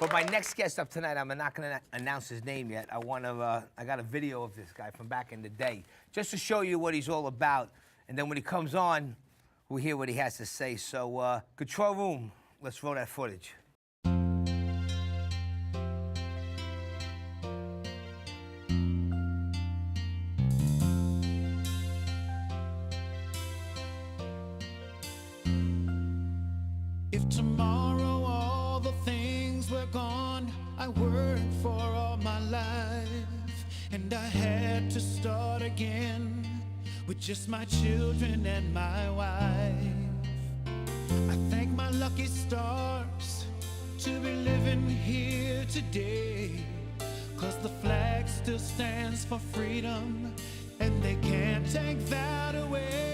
But my next guest up tonight, I'm not going to announce his name yet. I got a video of this guy from back in the day, just to show you what he's all about. And then when he comes on, we'll hear what he has to say. So, control room, let's roll that footage. If tomorrow all the things were gone I worked for all my life, and I had to start again with just my children and my wife, I thank my lucky stars to be living here today, 'cause the flag still stands for freedom and they can't take that away.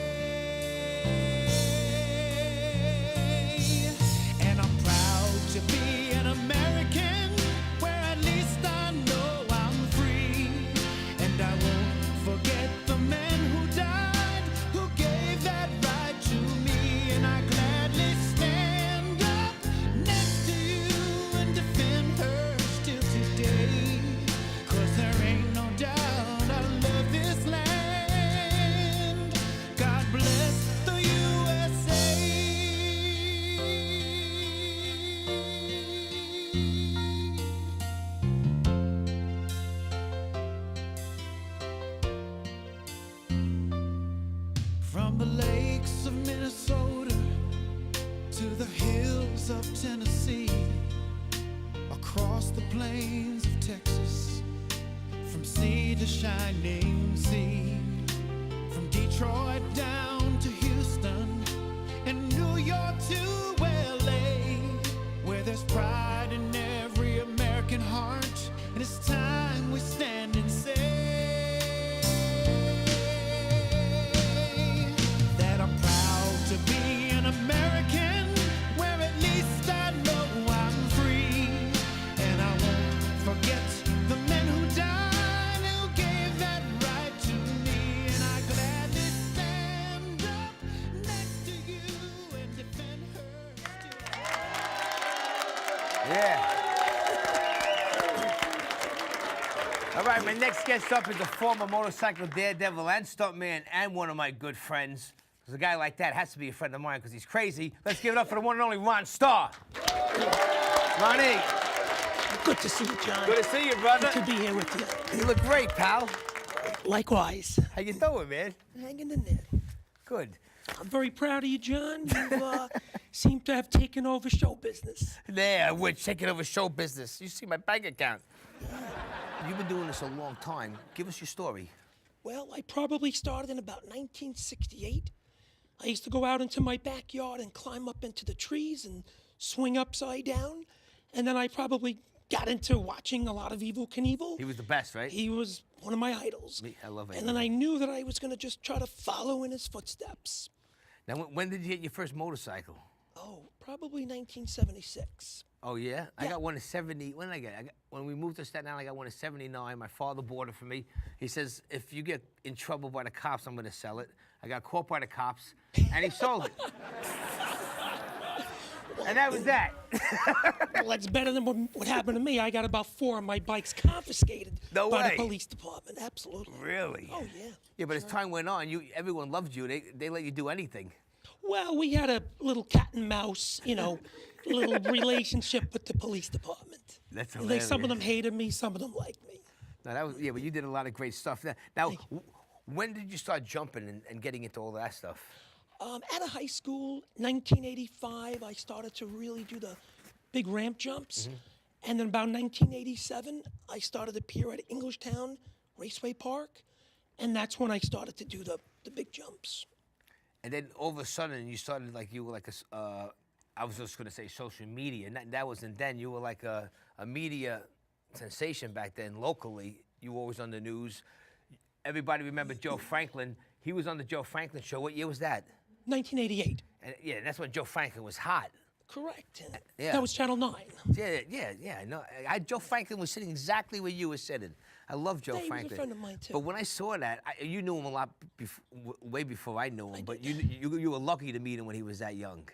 To be an American, where at least I know I'm free, and I won't forget the men who died, who gave that right to me, and I gladly stand up next to you and defend her still today, 'cause there ain't no doubt I love this land. God bless the USA. From the lakes of Minnesota to the hills of Tennessee, across the plains of Texas, from sea to shining sea, from Detroit down to Houston and New York to LA, where there's pride in every American heart, and it's time we stand and say to be an American, where at least I know I'm free, and I won't forget the men who died, who gave that right to me, and I gladly stand up next to you and defend her still. Yeah. All right, my next guest up is a former motorcycle daredevil and stuntman and one of my good friends. A guy like that has to be a friend of mine because he's crazy. Let's give it up for the one and only Ron Starr. Ronnie. Good to see you, John. Good to see you, brother. Good to be here with you. You look great, pal. Likewise. How you doing, man? Hanging in there. Good. I'm very proud of you, John. You seem to have taken over show business. Yeah, we're taking over show business. You see my bank account. You've been doing this a long time. Give us your story. Well, I probably started in about 1968. I used to go out into my backyard and climb up into the trees and swing upside down. And then I probably got into watching a lot of Evel Knievel. He was the best, right? He was one of my idols. I love it. And then I knew that I was going to just try to follow in his footsteps. Now, when did you get your first motorcycle? Oh, probably 1976. Oh, yeah? Yeah. I got one in 70. When did I get it? When we moved to Staten Island, I got one in 79. My father bought it for me. He says, if you get in trouble by the cops, I'm going to sell it. I got caught by the cops, and he sold it. And that was that. Well, that's better than what happened to me. I got about 4 of my bikes confiscated by the police department. Absolutely. Really? Oh, yeah. Yeah, but as time went on, everyone loved you. They let you do anything. Well, we had a little cat and mouse, little relationship with the police department. That's hilarious. Some of them hated me, some of them liked me. No, that was, yeah, but you did a lot of great stuff. Now, when did you start jumping and getting into all that stuff? Out of high school, 1985, I started to really do the big ramp jumps. Mm-hmm. And then about 1987, I started to appear at Englishtown Raceway Park. And that's when I started to do the big jumps. And then all of a sudden, you started you were like I was just going to say social media. And that wasn't then. You were like a media sensation back then locally. You were always on the news. Everybody remembered Joe Franklin. He was on the Joe Franklin show. What year was that? 1988. And yeah, that's when Joe Franklin was hot. Correct. Yeah. That was Channel 9. Yeah. No, Joe Franklin was sitting exactly where you were sitting. I love Joe Franklin. He was a friend of mine too. But when I saw that, you knew him a lot way before I knew him. But you were lucky to meet him when he was that young.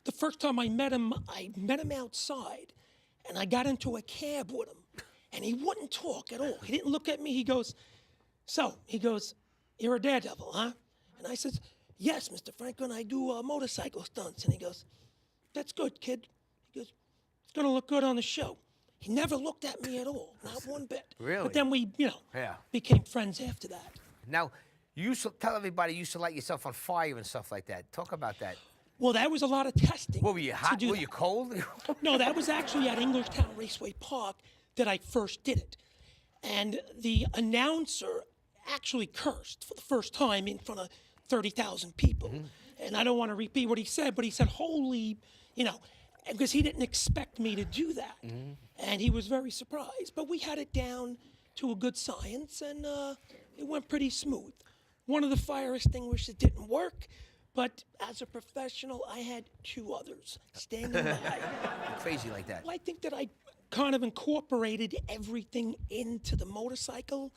The first time I met him outside, and I got into a cab with him, and he wouldn't talk at all. He didn't look at me. He goes, you're a daredevil, huh? And I says, yes, Mr. Franklin, I do motorcycle stunts. And he goes, that's good, kid. He goes, it's going to look good on the show. He never looked at me at all, not one bit. Really? But then we, Yeah. became friends after that. Now, you used to tell everybody you used to light yourself on fire and stuff like that. Talk about that. Well, that was a lot of testing. What, were you hot? to do Were that. you cold? No, that was actually at Englishtown Raceway Park that I first did it. And the announcer actually cursed for the first time in front of 30,000 people. And I don't want to repeat what he said, but he said, holy, because he didn't expect me to do that. And he was very surprised. But we had it down to a good science, and it went pretty smooth. One of the fire extinguishers didn't work, but as a professional, I had 2 others standing by. Crazy like that. Well, I think that I kind of incorporated everything into the motorcycle,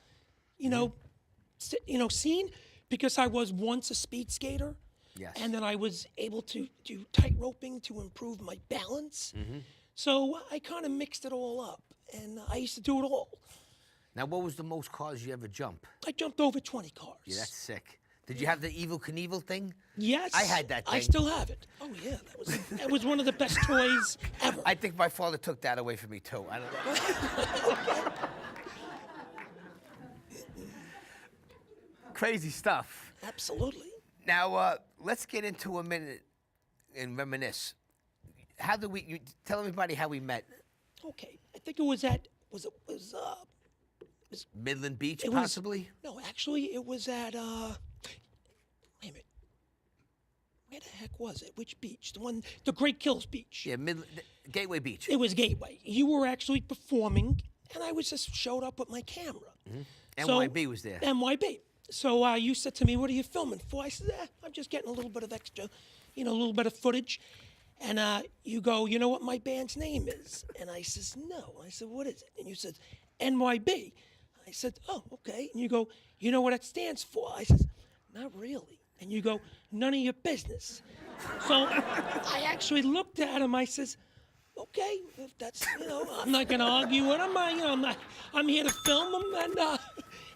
scene, because I was once a speed skater. Yes. And then I was able to do tight roping to improve my balance. So I kind of mixed it all up, and I used to do it all. Now, what was the most cars you ever jump? I jumped over 20 cars. Yeah, that's sick. Did you have the Evil Knievel thing? Yes. I had that I thing. still have it. Oh, yeah. That was one of the best toys ever. I think my father took that away from me, too. I don't know. Crazy stuff. Absolutely. Now, let's get into a minute and reminisce. How did you tell everybody how we met? Okay. I think it was at, Midland Beach, it was- possibly? No, actually, it was at, wait a minute. Where the heck was it? Which beach? The Great Kills Beach. Yeah, Gateway Beach. It was Gateway. You were actually performing, and I was just showed up with my camera. NYB was there. NYB. So you said to me, what are you filming for? I said, I'm just getting a little bit of extra, a little bit of footage. And you go, you know what my band's name is? And I says, no. I said, what is it? And you said, NYB. I said, oh, okay. And you go, you know what it stands for? I says, not really. And you go, none of your business. So I actually looked at him. I says, okay, if that's, I'm not going to argue with him. I'm here to film him.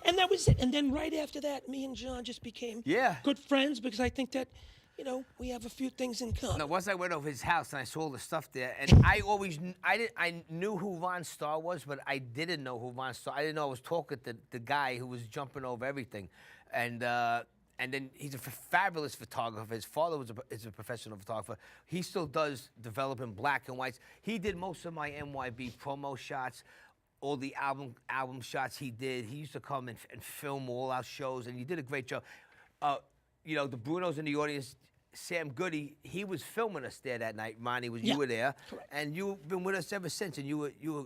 And that was it. And then right after that, me and John just became good friends because I think that, we have a few things in common. No, once I went over his house and I saw all the stuff there, and I knew who Ron Starr was, but I didn't know who Ron Starr. I didn't know I was talking to the guy who was jumping over everything, and then he's a fabulous photographer. His father is a professional photographer. He still does developing black and whites. He did most of my NYB promo shots. All the album shots he did. He used to come and film all our shows, and he did a great job. The Brunos in the audience, Sam Goody, he was filming us there that night. Monty, you were there, correct. and you've been with us ever since. And you were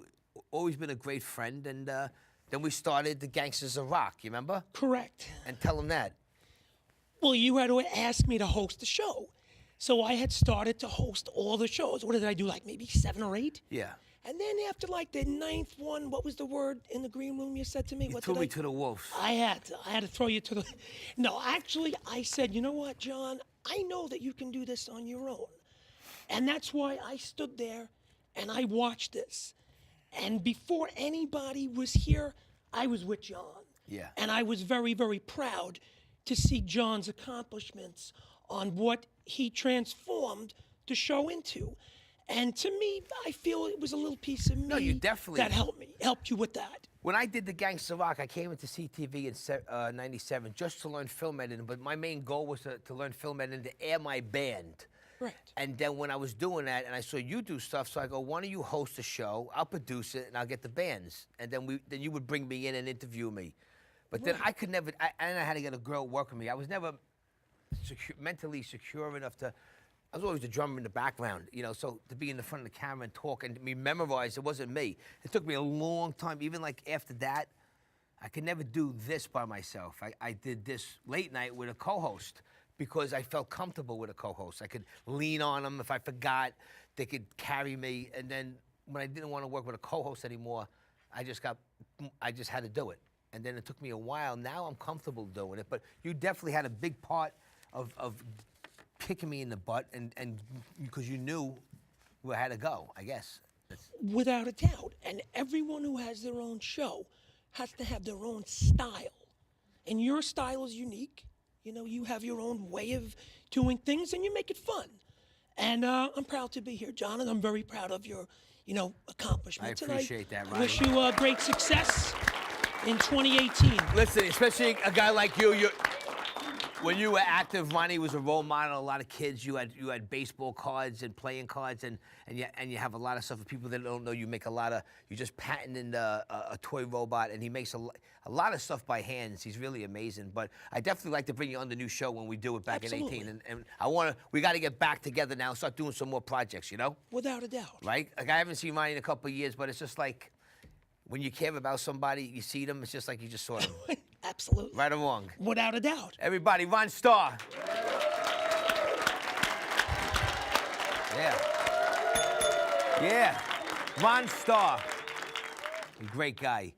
always been a great friend. And then we started the Gangsters of Rock. You remember? Correct. And tell them that. Well, you had to ask me to host the show. So I had started to host all the shows. What did I do, like maybe 7 or 8? Yeah. And then after like the 9th one, what was the word in the green room you said to me? You threw me to the wolves. I had to throw you to the... No, actually, I said, you know what, John? I know that you can do this on your own. And that's why I stood there and I watched this. And before anybody was here, I was with John. Yeah. And I was very, very proud to see John's accomplishments on what he transformed the show into. And to me, I feel it was a little piece of me No, you definitely- that helped you with that. When I did the Gangster Rock, I came into CTV in '97 just to learn film editing. But my main goal was to learn film editing to air my band. Right. And then when I was doing that, and I saw you do stuff, so I go, why don't you host a show? I'll produce it, and I'll get the bands. And then you would bring me in and interview me. But then I could never. I had to get a girl work with me. I was never mentally secure enough to. I was always the drummer in the background, so to be in the front of the camera and talk and me memorize, it wasn't me. It took me a long time, even like after that, I could never do this by myself. I did this late night with a co-host because I felt comfortable with a co-host. I could lean on them. If I forgot, they could carry me. And then when I didn't want to work with a co-host anymore, I just had to do it. And then it took me a while. Now I'm comfortable doing it. But you definitely had a big part of kicking me in the butt, and because you knew where I had to go, I guess. Without a doubt. And everyone who has their own show has to have their own style. And your style is unique. You know, you have your own way of doing things, and you make it fun. And I'm proud to be here, John, and I'm very proud of your, accomplishments. I appreciate that, I Ronnie. wish you great success in 2018. Listen, especially a guy like you, when you were active, Ronnie was a role model. A lot of kids, you had baseball cards and playing cards, and you have a lot of stuff. For people that don't know, you make a lot of. You just patented a toy robot, and he makes a lot of stuff by hands. He's really amazing. But I definitely like to bring you on the new show when we do it back Absolutely. in 18. And we got to get back together now and start doing some more projects. You know? Without a doubt. Right? Like I haven't seen Ronnie in a couple of years, but it's just like when you care about somebody, you see them. It's just like you just saw them. Absolutely. Right or wrong? Without a doubt. Everybody, Ron Starr. Yeah. Yeah. Ron Starr. Great guy.